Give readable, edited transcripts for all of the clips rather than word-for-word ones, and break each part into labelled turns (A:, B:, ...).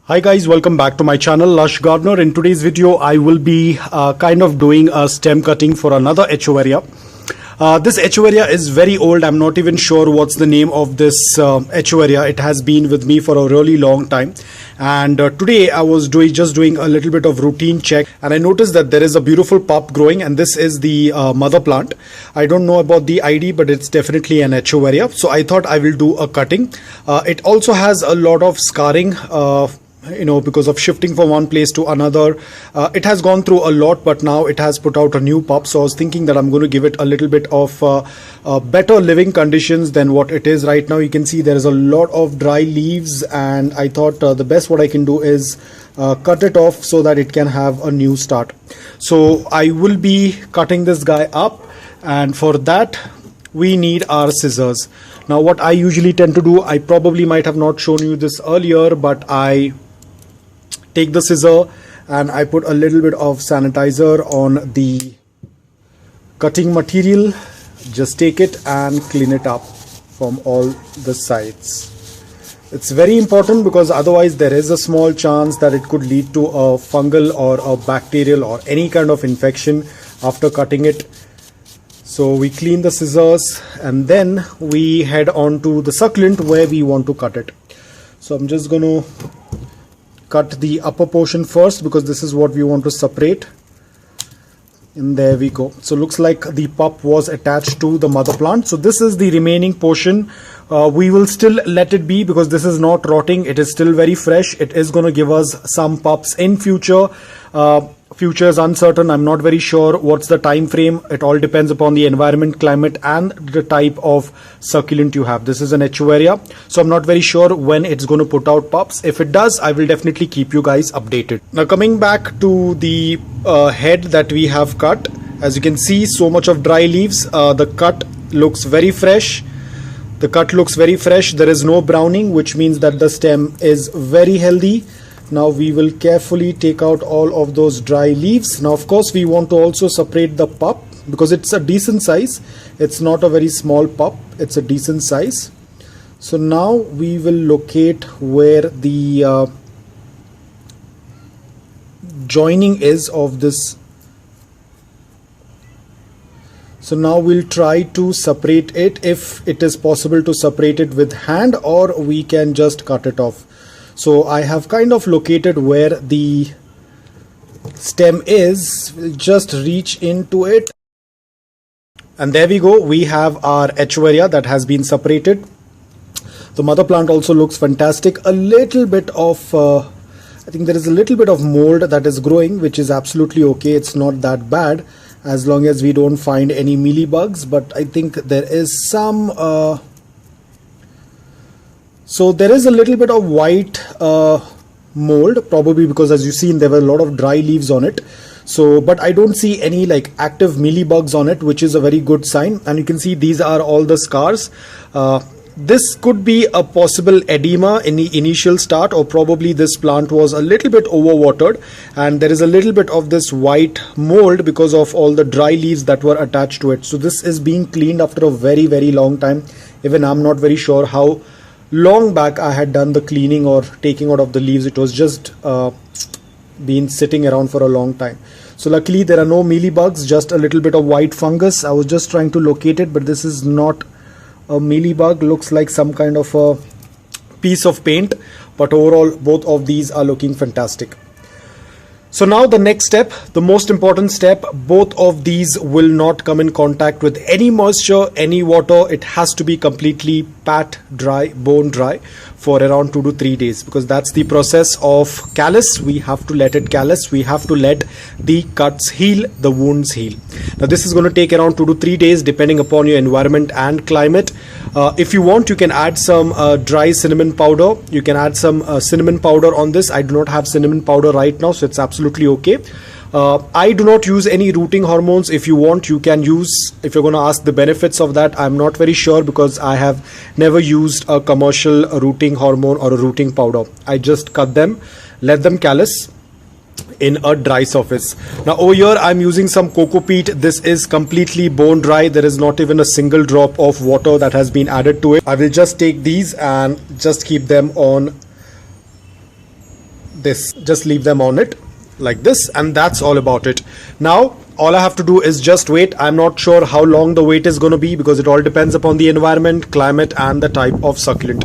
A: Hi guys, welcome back to my channel Lush Gardener. In today's video I will be kind of doing a stem cutting for another echeveria. This echeveria is very old. I'm not even sure what's the name of this echeveria. It has been with me for a really long time, and today I was just doing a little bit of routine check, and I noticed that there is a beautiful pup growing, and this is the mother plant. I don't know about the ID, but it's definitely an echeveria, so I thought I will do a cutting. It also has a lot of scarring, because of shifting from one place to another. It has gone through a lot, but now it has put out a new pup, so I was thinking that I'm going to give it a little bit of better living conditions than what it is right now. You can see there is a lot of dry leaves, and I thought the best what I can do is cut it off so that it can have a new start. So I will be cutting this guy up, and for that we need our scissors. Now what I usually tend to do, I probably might have not shown you this earlier, but I take the scissor and I put a little bit of sanitizer on the cutting material. Just take it and clean it up from all the sides. It's very important because otherwise there is a small chance that it could lead to a fungal or a bacterial or any kind of infection after cutting it. So we clean the scissors and then we head on to the succulent where we want to cut it. So I'm just going to cut the upper portion first because this is what we want to separate. And there we go. So looks like the pup was attached to the mother plant. So this is the remaining portion. We will still let it be because this is not rotting. It is still very fresh. It is going to give us some pups in future. Future is uncertain. I'm not very sure what's the time frame. It all depends upon the environment, climate, and the type of succulent you have. This is an echeveria, so I'm not very sure when it's going to put out pups. If it does, I will definitely keep you guys updated. Now coming back to the head that we have cut, as you can see, so much of dry leaves. The cut looks very fresh. The cut looks very fresh. There is no browning, which means that the stem is very healthy. Now we will carefully take out all of those dry leaves. Now of course we want to also separate the pup because it's a decent size. It's not a very small pup, it's a decent size. So now we will locate where the joining is of this. So now we'll try to separate it, if it is possible to separate it with hand, or we can just cut it off. So I have kind of located where the stem is. We'll just reach into it. And there we go. We have our echeveria that has been separated. The mother plant also looks fantastic. A little bit of, I think there is a little bit of mold that is growing, which is absolutely okay. It's not that bad as long as we don't find any mealybugs. But I think there is some... So there is a little bit of white mold, probably because as you've seen there were a lot of dry leaves on it. So but I don't see any like active mealybugs on it, which is a very good sign. And you can see these are all the scars. This could be a possible edema in the initial start, or probably this plant was a little bit overwatered and there is a little bit of this white mold because of all the dry leaves that were attached to it. So this is being cleaned after a very, very long time. Even I'm not very sure how long back I had done the cleaning or taking out of the leaves. It was just been sitting around for a long time. So luckily there are no mealybugs, just a little bit of white fungus. I was just trying to locate it, but this is not a mealybug. Looks like some kind of a piece of paint, but overall both of these are looking fantastic. So now the next step, the most important step, both of these will not come in contact with any moisture, any water. It has to be completely pat dry, bone dry for around 2 to 3 days, because that's the process of callus. We have to let it callus. We have to let the cuts heal, the wounds heal. Now this is going to take around 2 to 3 days depending upon your environment and climate. If you want, you can add some dry cinnamon powder. You can add some cinnamon powder on this. I do not have cinnamon powder right now, so it's absolutely okay. I do not use any rooting hormones. If you want, you can use, if you're going to ask the benefits of that, I'm not very sure because I have never used a commercial rooting hormone or a rooting powder. I just cut them, let them callus, in a dry surface. Now over here I'm using some coco peat. This is completely bone dry. There is not even a single drop of water that has been added to it. I will just take these and just keep them on this, just leave them on it like this, and that's all about it. Now all I have to do is just wait. I'm not sure how long the wait is going to be because it all depends upon the environment, climate and the type of succulent.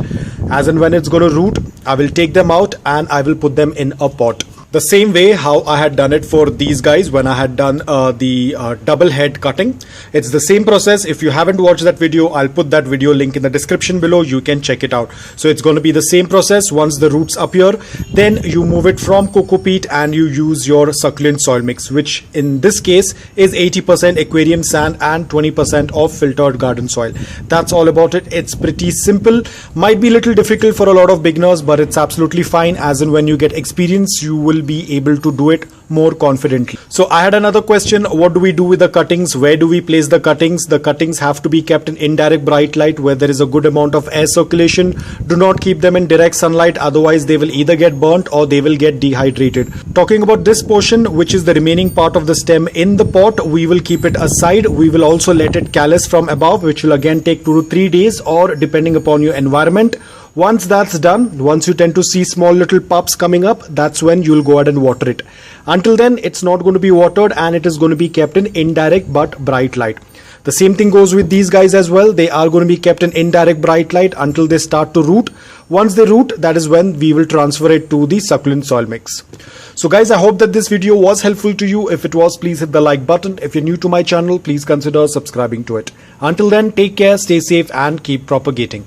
A: As and when it's going to root, I will take them out and I will put them in a pot. The same way how I had done it for these guys when I had done the double head cutting. It's the same process. If you haven't watched that video, I'll put that video link in the description below. You can check it out. So it's going to be the same process. Once the roots appear, then you move it from coco peat and you use your succulent soil mix, which in this case is 80% aquarium sand and 20% of filtered garden soil. That's all about it. It's pretty simple. Might be a little difficult for a lot of beginners, but it's absolutely fine. As in when you get experience, you will be able to do it more confidently. So I had another question. What do we do with the cuttings? Where do we place the cuttings? The cuttings have to be kept in indirect bright light where there is a good amount of air circulation. Do not keep them in direct sunlight, otherwise they will either get burnt or they will get dehydrated. Talking about this portion, which is the remaining part of the stem in the pot, we will keep it aside. We will also let it callus from above, which will again take 2 to 3 days or depending upon your environment. Once that's done, once you tend to see small little pups coming up, that's when you'll go ahead and water it. Until then, it's not going to be watered and it is going to be kept in indirect but bright light. The same thing goes with these guys as well. They are going to be kept in indirect bright light until they start to root. Once they root, that is when we will transfer it to the succulent soil mix. So guys, I hope that this video was helpful to you. If it was, please hit the like button. If you're new to my channel, please consider subscribing to it. Until then, take care, stay safe and keep propagating.